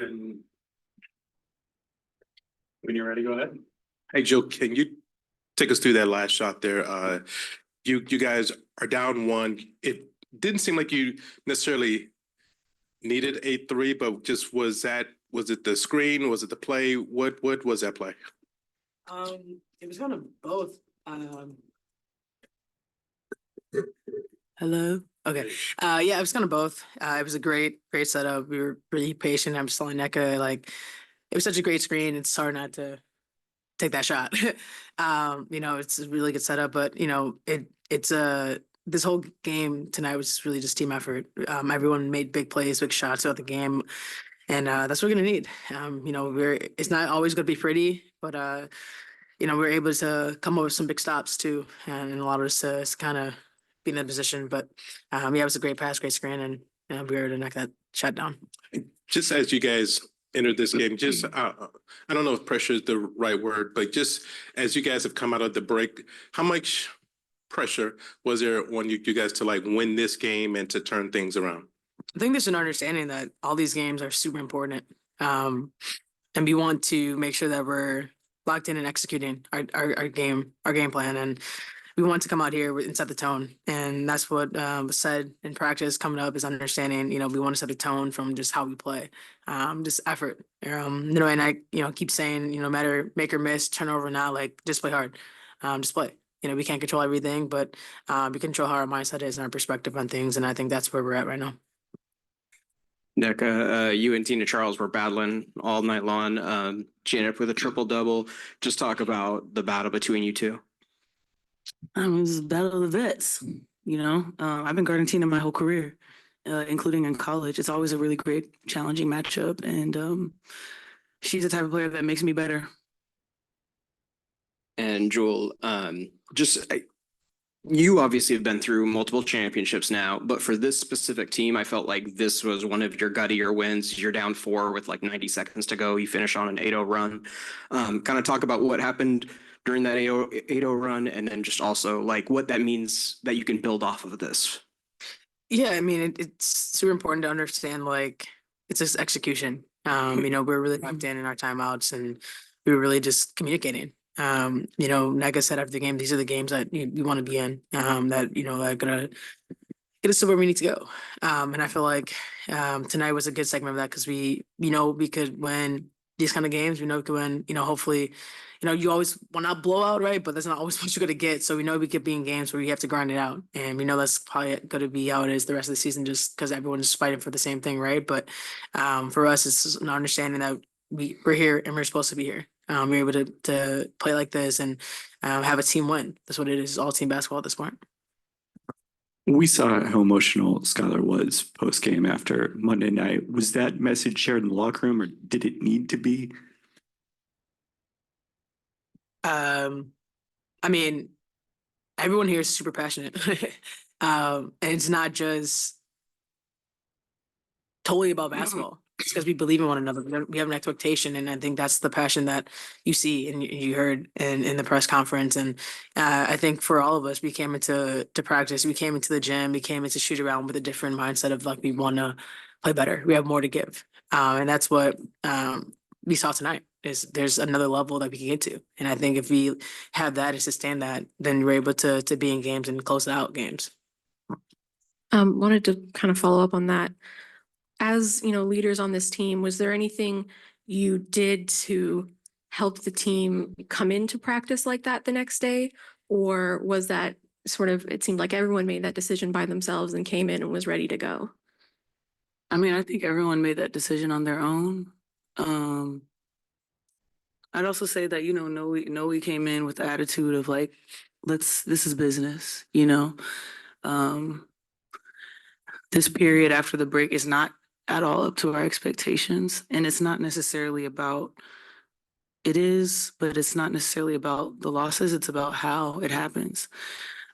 And when you're ready, go ahead. Hey, Joe, can you take us through that last shot there? You guys are down one. It didn't seem like you necessarily needed a three, but just was it the screen? Was it the play? What was that play? It was kind of both. Hello. Okay. Yeah, it was kind of both. It was a great setup. We were pretty patient. I'm just telling NECA, like, it was such a great screen. It's hard not to take that shot. It's a really good setup, but it's this whole game tonight was really just team effort. Everyone made big plays, big shots throughout the game, and that's what we're gonna need. It's not always gonna be pretty, but we're able to come up with some big stops too, and allowed us to kind of be in that position. But yeah, it was a great pass, great screen, and we were able to knock that shot down. Just as you guys entered this game, just I don't know if pressure is the right word, but just as you guys have come out of the break, how much pressure was there on you guys to like win this game and to turn things around? I think there's an understanding that all these games are super important, and we want to make sure that we're locked in and executing our game plan, and we want to come out here and set the tone. And that's what was said in practice coming up is understanding, we want to set the tone from just how we play, just effort. And I, keep saying, no matter make or miss, turnover or not, like just play hard, just play. We can't control everything, but we control how our mindset is and our perspective on things. And I think that's where we're at right now. NECA, you and Tina Charles were battling all night long. She ended up with a triple-double. Just talk about the battle between you two. It was a battle of the vets. I've been guarding Tina my whole career, including in college. It's always a really great, challenging matchup, and she's the type of player that makes me better. And Jewell, you obviously have been through multiple championships now, but for this specific team, I felt like this was one of your guttier wins. You're down 4 with like 90 seconds to go. You finish on an 8-0 run. Kind of talk about what happened during that 8-0 run, and then just also like what that means that you can build off of this. Yeah, I mean, it's super important to understand, like, it's just execution. We're really locked in our timeouts, and we were really just communicating. Like I said after the game, these are the games that you want to be in, that are gonna get us to where we need to go. And I feel like tonight was a good segment of that because we could win these kind of games. We know we could win, hopefully, you always want to blow out, right? But that's not always what you're gonna get. So we know we could be in games where you have to grind it out. And we know that's probably gonna be how it is the rest of the season just because everyone's fighting for the same thing, right? But for us, it's an understanding that we're here and we're supposed to be here. We're able to play like this and have a team win. That's what it is, all team basketball at this point. We saw how emotional Skylar was post-game after Monday night. Was that message shared in the locker room, or did it need to be? I mean, everyone here is super passionate. And it's not just totally about basketball. It's because we believe in one another. We have an expectation, and I think that's the passion that you see and you heard in the press conference. And I think for all of us, we came into practice, we came into the gym, we came into shoot around with a different mindset of like we want to play better. We have more to give, and that's what we saw tonight. Is there's another level that we can get to, and I think if we have that and sustain that, then we're able to be in games and close out games. Wanted to kind of follow up on that. As leaders on this team, was there anything you did to help the team come into practice like that the next day? Or was that sort of, it seemed like everyone made that decision by themselves and came in and was ready to go? I mean, I think everyone made that decision on their own. I'd also say that, Noe came in with the attitude of like, this is business, This period after the break is not at all up to our expectations. And it's not necessarily about, it is, but it's not necessarily about the losses. It's about how it happens.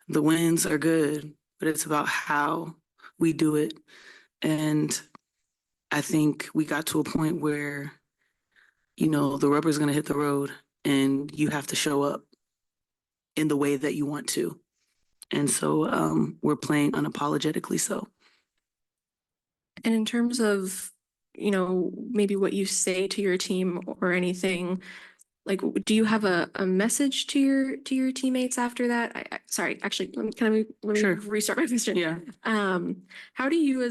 The wins are good, but it's about how we do it. And I think we got to a point where, the rubber's going to hit the road and you have to show up in the way that you want to. And so we're playing unapologetically so. And in terms of you know, maybe what you say to your team or anything, like, do you have a message to your teammates after that? Sorry, actually, let me Sure. restart my question. Yeah. How do you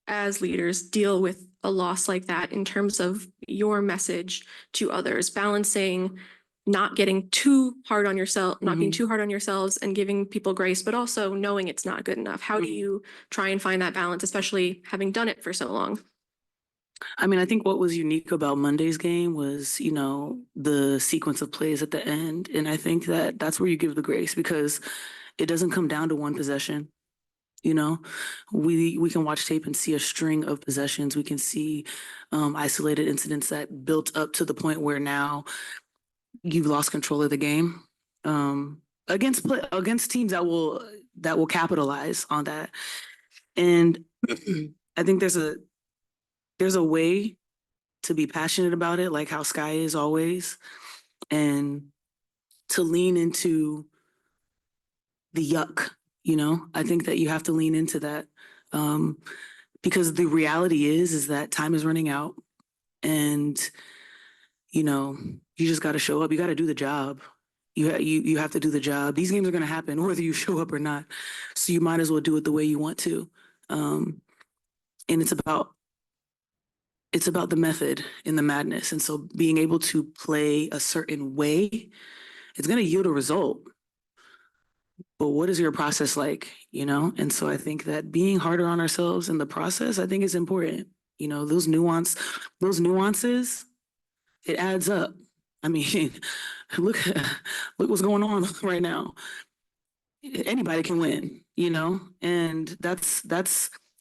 as leaders deal with a loss like that in terms of your message to others, balancing not getting too hard on yourself, not being too hard on yourselves and giving people grace, but also knowing it's not good enough? How do you try and find that balance, especially having done it for so long? I mean, I think what was unique about Monday's game was, you know, the sequence of plays at the end. And I think that that's where you give the grace because it doesn't come down to one possession. You know, we can watch tape and see a string of possessions. We can see isolated incidents that built up to the point where now you've lost control of the game against teams that will capitalize on that. And I think there's a way to be passionate about it, like how Sky is always, and to lean into the yuck. You know, I think that you have to lean into that because the reality is that time is running out, and you know, you just got to show up. You got to do the job. You have to do the job. These games are going to happen whether you show up or not. So you might as well do it the way you want to. And it's about the method in the madness. And so being able to play a certain way, it's going to yield a result. But what is your process like, you know? And so I think that being harder on ourselves in the process, I think is important. You know, those nuances, it adds up. I mean, look what's going on right now. Anybody can win, you know? And that's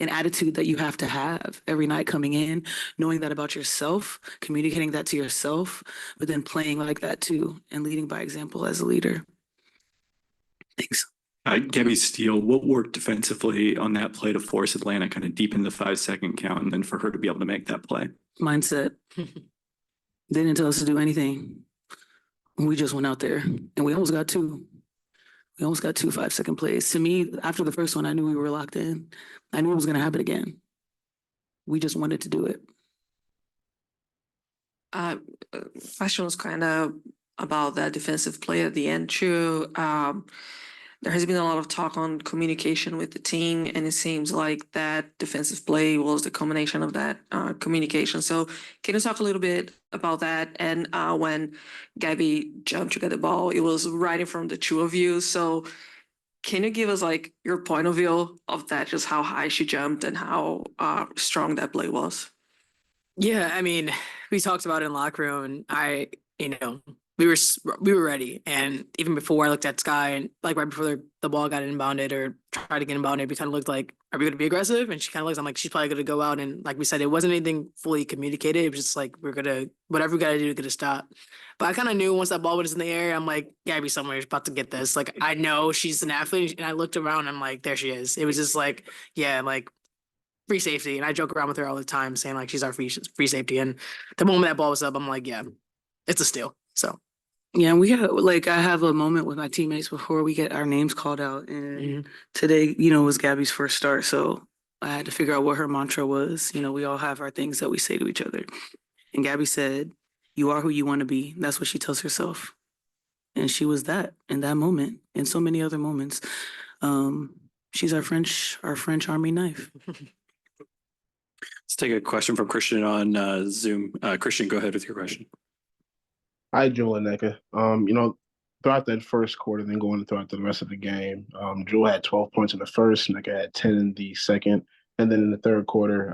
an attitude that you have to have every night coming in, knowing that about yourself, communicating that to yourself, but then playing like that too and leading by example as a leader. Thanks. Gabby Steele, what worked defensively on that play to force Atlanta kind of deep in the 5-second count and then for her to be able to make that play? Mindset. They didn't tell us to do anything. We just went out there and we almost got two. We almost got 2 5-second plays. To me, after the first one, I knew we were locked in. I knew it was going to happen again. We just wanted to do it. Question was kind of about that defensive play at the end too. There has been a lot of talk on communication with the team, and it seems like that defensive play was the combination of that communication. So can you talk a little bit about that? And when Gabby jumped to get the ball, it was right in front of the two of you. So can you give us like your point of view of that, just how high she jumped and how strong that play was? Yeah, I mean, we talked about it in locker room, and we were ready. And even before I looked at Sky, and like right before the ball got inbounded or tried to get inbounded, we kind of looked like, are we going to be aggressive? And she kind of looks, I'm like, she's probably going to go out. And like we said, it wasn't anything fully communicated. It was just like, whatever we got to do to get a stop. But I kind of knew once that ball was in the air, I'm like, Gabby somewhere is about to get this. Like, I know she's an athlete. And I looked around, and I'm like, there she is. It was just like, yeah, like, free safety. And I joke around with her all the time saying like she's our free safety. And the moment that ball was up, I'm like, yeah, it's a steal. So yeah, we have I have a moment with my teammates before we get our names called out. And today, was Gabby's first start. So I had to figure out what her mantra was. We all have our things that we say to each other. And Gabby said, you are who you want to be. That's what she tells herself. And she was that in that moment and so many other moments. She's our French Army knife. Let's take a question from Christian on Zoom. Christian, go ahead with your question. Hi, Jewell and Nneka. Throughout that first quarter, then going throughout the rest of the game, Jewell had 12 points in the first, Nneka had 10 in the second. And then in the third quarter,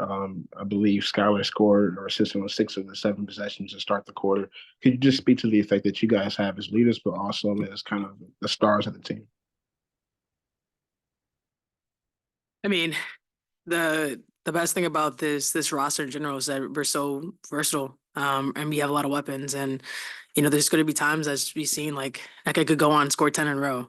I believe Skylar scored or assisted on 6 of the 7 possessions to start the quarter. Could you just speak to the effect that you guys have as leaders, but also as kind of the stars of the team? I mean, the best thing about this roster in general is that we're so versatile, and we have a lot of weapons. And there's going to be times as we've seen, like I could go on and score 10 in a row.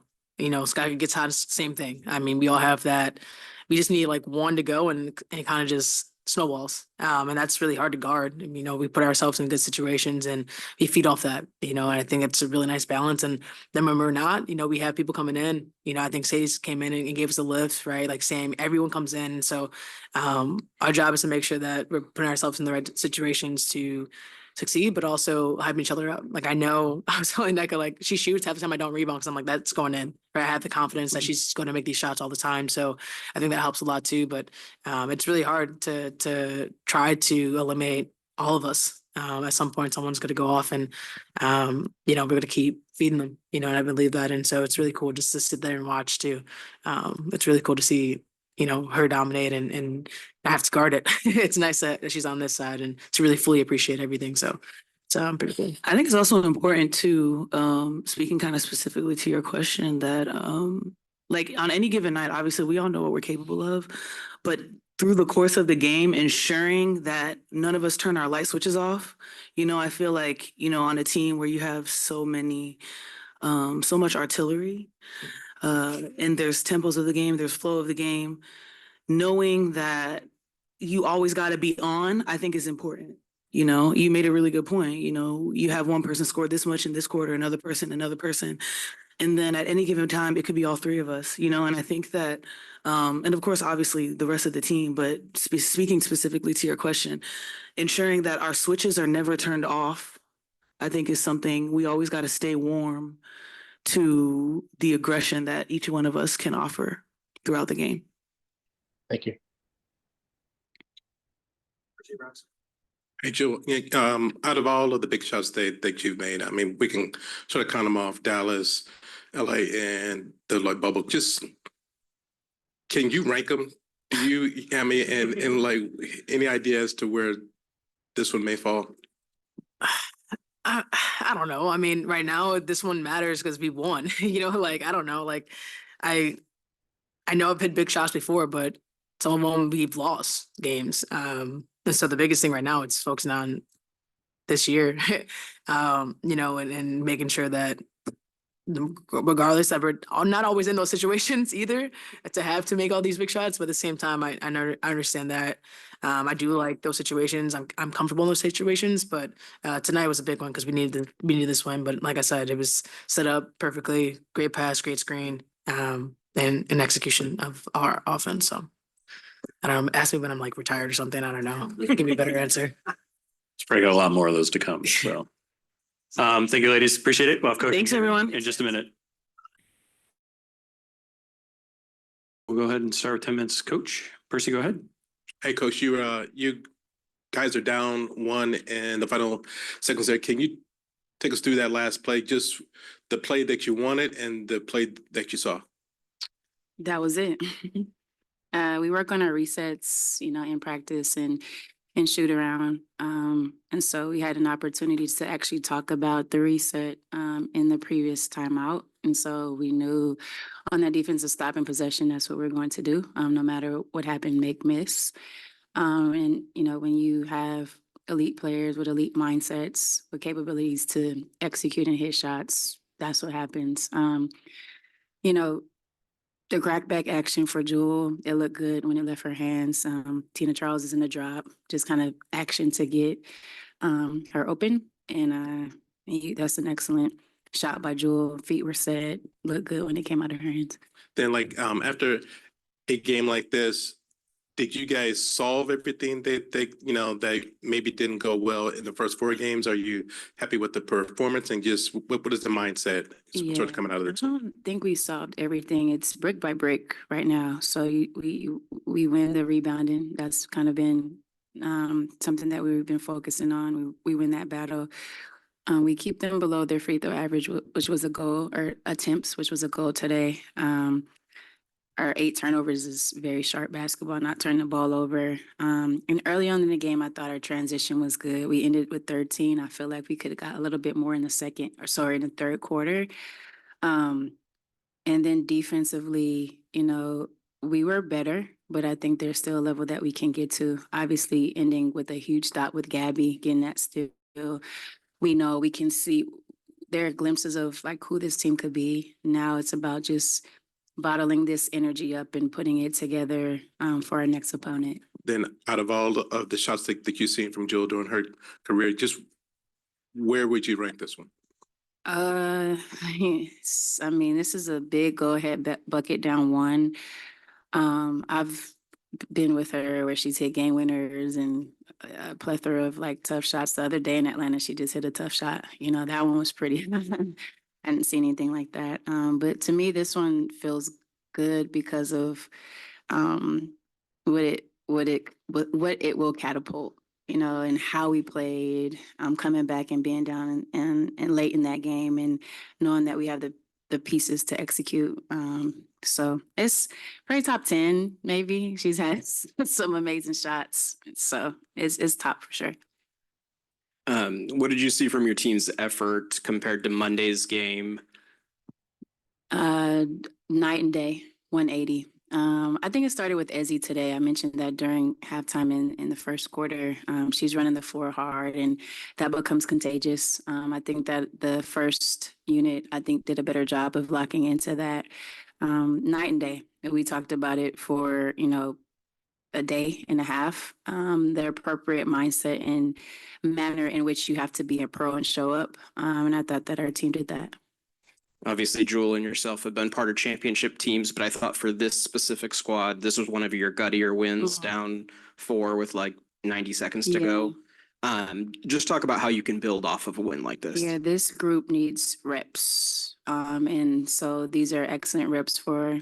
Sky gets hot, same thing. I mean, we all have that. We just need like one to go and kind of just snowballs. And that's really hard to guard. And, we put ourselves in good situations and we feed off that, and I think it's a really nice balance. And then when we're not, we have people coming in, I think Sadie's came in and gave us a lift, right? Like Sam, everyone comes in. And so our job is to make sure that we're putting ourselves in the right situations to succeed, but also hyping each other up. Like I know I was telling Nneka, like she shoots half the time I don't rebound because I'm like, that's going in. Right. I have the confidence that she's going to make these shots all the time. So I think that helps a lot too. But it's really hard to try to eliminate all of us. At some point someone's going to go off and we're going to keep feeding them, and I believe that. And so it's really cool just to sit there and watch too. It's really cool to see her dominate and I have to guard it. It's nice that she's on this side and to really fully appreciate everything. So it's pretty cool. I think it's also important to, speaking kind of specifically to your question, that like on any given night, obviously we all know what we're capable of, but through the course of the game, ensuring that none of us turn our light switches off. I feel like, on a team where you have so much artillery, and there's tempos of the game, there's flow of the game, knowing that you always got to be on, I think is important. You made a really good point. You have one person score this much in this quarter, another person. And then at any given time, it could be all three of us, and I think that, and of course, obviously the rest of the team, but speaking specifically to your question, ensuring that our switches are never turned off, I think is something we always got to stay warm to the aggression that each one of us can offer throughout the game. Thank you. Hey, Jewell, out of all of the big shots that you've made, I mean, we can sort of count them off: Dallas, LA, and the Lloyd bubble. Just can you rank them? And like any idea as to where this one may fall? I don't know. I mean, right now this one matters because we won. Like I don't know. Like I know I've hit big shots before, but some of them we've lost games. And so the biggest thing right now is focusing on this year, and making sure that regardless that we're not always in those situations either to have to make all these big shots, but at the same time, I understand that. I do like those situations. I'm comfortable in those situations, but tonight was a big one because we needed this win. But like I said, it was set up perfectly. Great pass, great screen, and an execution of our offense. So I don't know. Ask me when I'm like retired or something. I don't know. Give me a better answer. It's probably got a lot more of those to come. So, thank you, ladies. Appreciate it. We'll have Coach Thanks, everyone. in just a minute. We'll go ahead and start with 10 minutes. Coach Percy, go ahead. Hey, Coach, you guys are down one in the final seconds there. Can you take us through that last play, just the play that you wanted and the play that you saw? That was it. We work on our resets, in practice and shoot around. And so we had an opportunity to actually talk about the reset in the previous timeout. And so we knew on that defensive stop and possession, that's what we're going to do, no matter what happened, make, miss. And, when you have elite players with elite mindsets, with capabilities to execute and hit shots, that's what happens. The crackback action for Jewell, it looked good when it left her hands. Tina Charles is in the drop, just kind of action to get her open. And that's an excellent shot by Jewell. Feet were set, looked good when it came out of her hands. Then after a game like this, did you guys solve everything that maybe didn't go well in the first 4 games? Are you happy with the performance and just what is the mindset sort of coming out of I it? don't think we solved everything. It's brick by brick right now. So we win the rebounding. That's kind of been something that we've been focusing on. We win that battle. We keep them below their free throw average, which was a goal, or attempts, which was a goal today. Our 8 turnovers is very sharp basketball, not turning the ball over. And early on in the game, I thought our transition was good. We ended with 13. I feel like we could have got a little bit more in the in the third quarter. And then defensively, we were better, but I think there's still a level that we can get to. Obviously, ending with a huge stop with Gabby, getting that steal. We know we can see there are glimpses of like who this team could be. Now it's about just bottling this energy up and putting it together for our next opponent. Then out of all of the shots that you've seen from Jewell during her career, just where would you rank this one? I mean, this is a big go ahead bucket down one. I've been with her where she's hit game winners and a plethora of like tough shots. The other day in Atlanta, she just hit a tough shot. You know, that one was pretty. I hadn't seen anything like that. But to me, this one feels good because of what it will catapult, you know, and how we played, coming back and being down and late in that game and knowing that we have the pieces to execute. So it's probably top 10, maybe. She's had some amazing shots. So it's top for sure. What did you see from your team's effort compared to Monday's game? Night and day, 180. I think it started with Ezzy today. I mentioned that during halftime in the first quarter. She's running the floor hard, and that becomes contagious. I think that the first unit, did a better job of locking into that night and day. We talked about it for, you know, a day and a half, the appropriate mindset and manner in which you have to be a pro and show up. And I thought that our team did that. Obviously, Jewell and yourself have been part of championship teams, but I thought for this specific squad, this was one of your guttier wins, down 4 with like 90 seconds to go. Just talk about how you can build off of a win like this. Yeah, this group needs reps. And so these are excellent reps for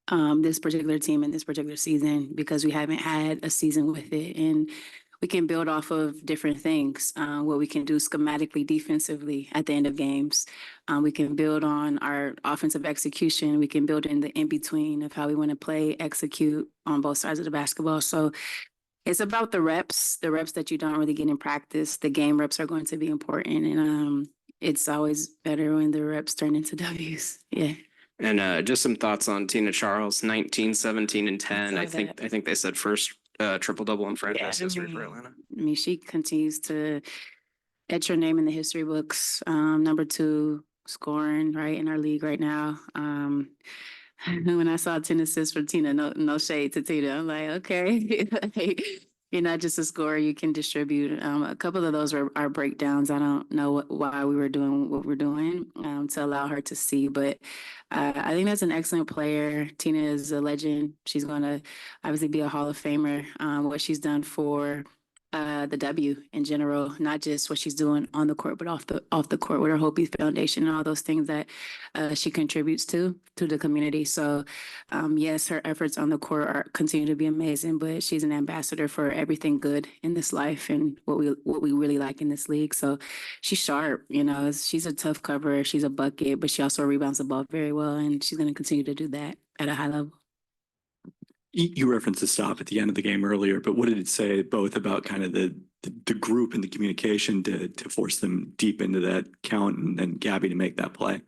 this particular team in this particular season because we haven't had a season with it. And we can build off of different things, what we can do schematically, defensively at the end of games. We can build on our offensive execution. We can build in the in-between of how we want to play, execute on both sides of the basketball. So it's about the reps that you don't really get in practice. The game reps are going to be important. And it's always better when the reps turn into W's. Yeah. And just some thoughts on Tina Charles, 19, 17, and 10. I think they said first triple double in franchise history for Atlanta. I mean, she continues to etch her name in the history books. Number 2 scoring right in our league right now. When I saw 10 assists for Tina, no shade to Tina. I'm like, okay, you're not just a scorer, you can distribute. A couple of those are breakdowns. I don't know why we were doing what we're doing to allow her to see, but I think that's an excellent player. Tina is a legend. She's going to obviously be a Hall of Famer. What she's done for the W in general, not just what she's doing on the court, but off the court with her Hopi Foundation and all those things that she contributes to the community. So yes, her efforts on the court continue to be amazing, but she's an ambassador for everything good in this life and what we really like in this league. So she's sharp, you know, she's a tough cover, she's a bucket, but she also rebounds the ball very well, and she's going to continue to do that at a high level. You referenced the stop at the end of the game earlier, but what did it say both about kind of the group and the communication to force them deep into that count and then Gabby to make that play?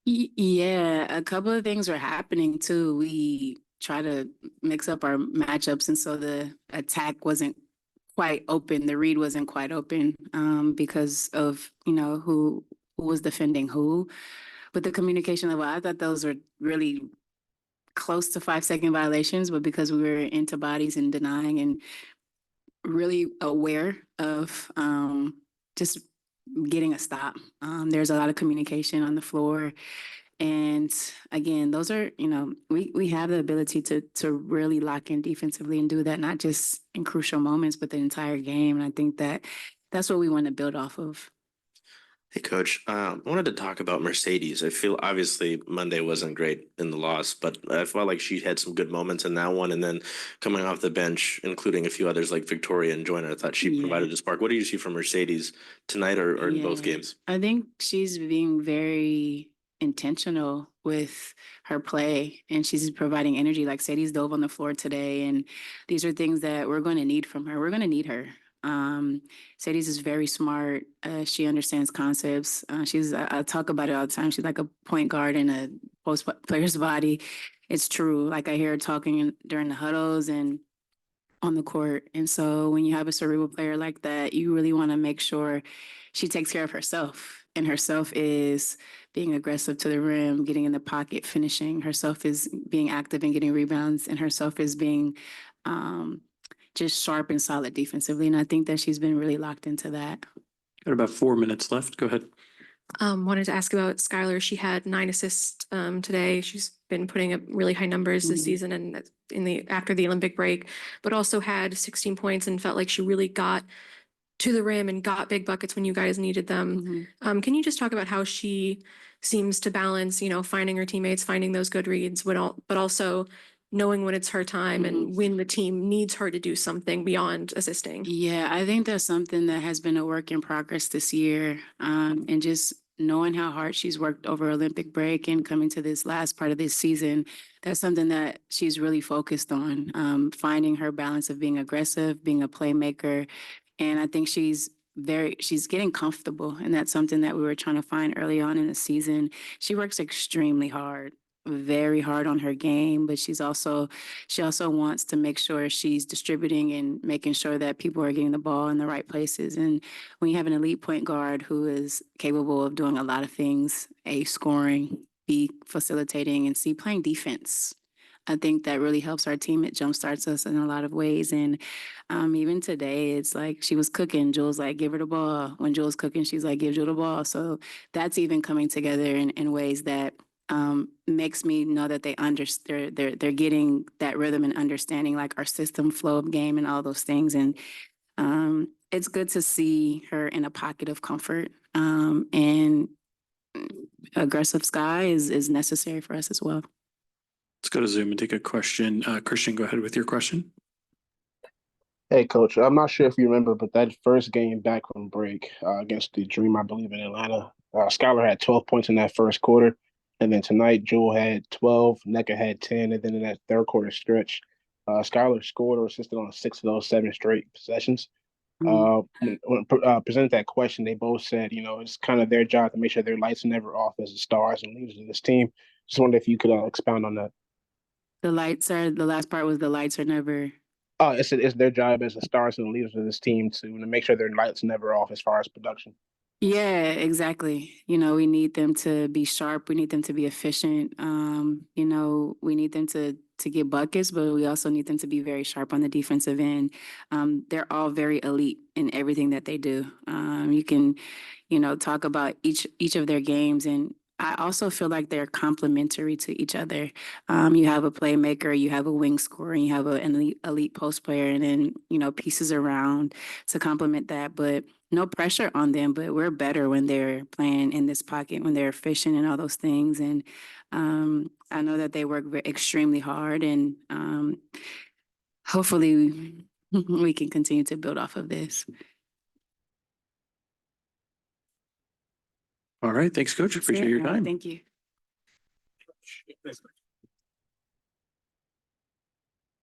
Yeah, a couple of things were happening too. We try to mix up our matchups, and so the attack wasn't quite open. The read wasn't quite open because of, you know, who was defending who. But the communication level, I thought those were really close to 5-second violations, but because we were into bodies and denying and really aware of just getting a stop. There's a lot of communication on the floor. And again, those are, you know, we have the ability to really lock in defensively and do that, not just in crucial moments, but the entire game. And I think that's what we want to build off of. Hey, Coach, I wanted to talk about Mercedes. I feel obviously Monday wasn't great in the loss, but I felt like she had some good moments in that one. And then coming off the bench, including a few others like Victoria and Joyner, I thought she provided a spark. What do you see from Mercedes tonight or in both games? I think she's being very intentional with her play, and she's providing energy. Like Sadie's dove on the floor today, and these are things that we're going to need from her. We're going to need her. Sadie's is very smart. She understands concepts. I talk about it all the time. She's like a point guard in a post player's body. It's true. Like I hear her talking during the huddles and on the court. And so when you have a cerebral player like that, you really want to make sure she takes care of herself. And herself is being aggressive to the rim, getting in the pocket, finishing. Herself is being active and getting rebounds. And herself is being just sharp and solid defensively. And I think that she's been really locked into that. Got about 4 minutes left. Go ahead. Wanted to ask about Skylar. She had 9 assists today. She's been putting up really high numbers this Mhm. season and after the Olympic break, but also had 16 points and felt like she really got to the rim and got big buckets when you guys needed them. Mhm. Can you just talk about how she seems to balance, finding her teammates, finding those good reads, but also knowing when it's her time and when the team needs her to do something beyond assisting? Yeah, I think that's something that has been a work in progress this year. And just knowing how hard she's worked over Olympic break and coming to this last part of this season, that's something that she's really focused on, finding her balance of being aggressive, being a playmaker. And I think she's getting comfortable. And that's something that we were trying to find early on in the season. She works extremely hard, very hard on her game, but she also wants to make sure she's distributing and making sure that people are getting the ball in the right places. And when you have an elite point guard who is capable of doing a lot of things, A, scoring, B, facilitating, and C, playing defense, I think that really helps our team. It jumpstarts us in a lot of ways. And even today, it's like she was cooking. Jewell's like, give her the ball. When Jewell's cooking, she's like, give Jewell the ball. So that's even coming together in ways that makes me know that they're getting that rhythm and understanding like our system, flow of game, and all those things. And it's good to see her in a pocket of comfort. And aggressive Sky is necessary for us as well. Let's go to Zoom and take a question. Christian, go ahead with your question. Hey, Coach. I'm not sure if you remember, but that first game back from break against the Dream, I believe, in Atlanta, Skylar had 12 points in that first quarter. And then tonight, Jewell had 12, Nneka had 10. And then in that third quarter stretch, Skylar scored or assisted on 6 of those 7 straight possessions. When presented that question, they both said, it's kind of their job to make sure their lights are never off as the stars and leaders of this team. Just wondered if you could expound on that. The last part was the lights are never. It's their job as the stars and leaders of this team to make sure their lights never off as far as production. Yeah, exactly. We need them to be sharp. We need them to be efficient. We need them to get buckets, but we also need them to be very sharp on the defensive end. They're all very elite in everything that they do. You can, talk about each of their games, and I also feel like they're complementary to each other. You have a playmaker, you have a wing scorer, and you have an elite post player, and then, pieces around to complement that. But no pressure on them, but we're better when they're playing in this pocket, when they're efficient and all those things. And I know that they work extremely hard, and hopefully we can continue to build off of this. All right. Thanks, Coach. Appreciate your time. Thank you.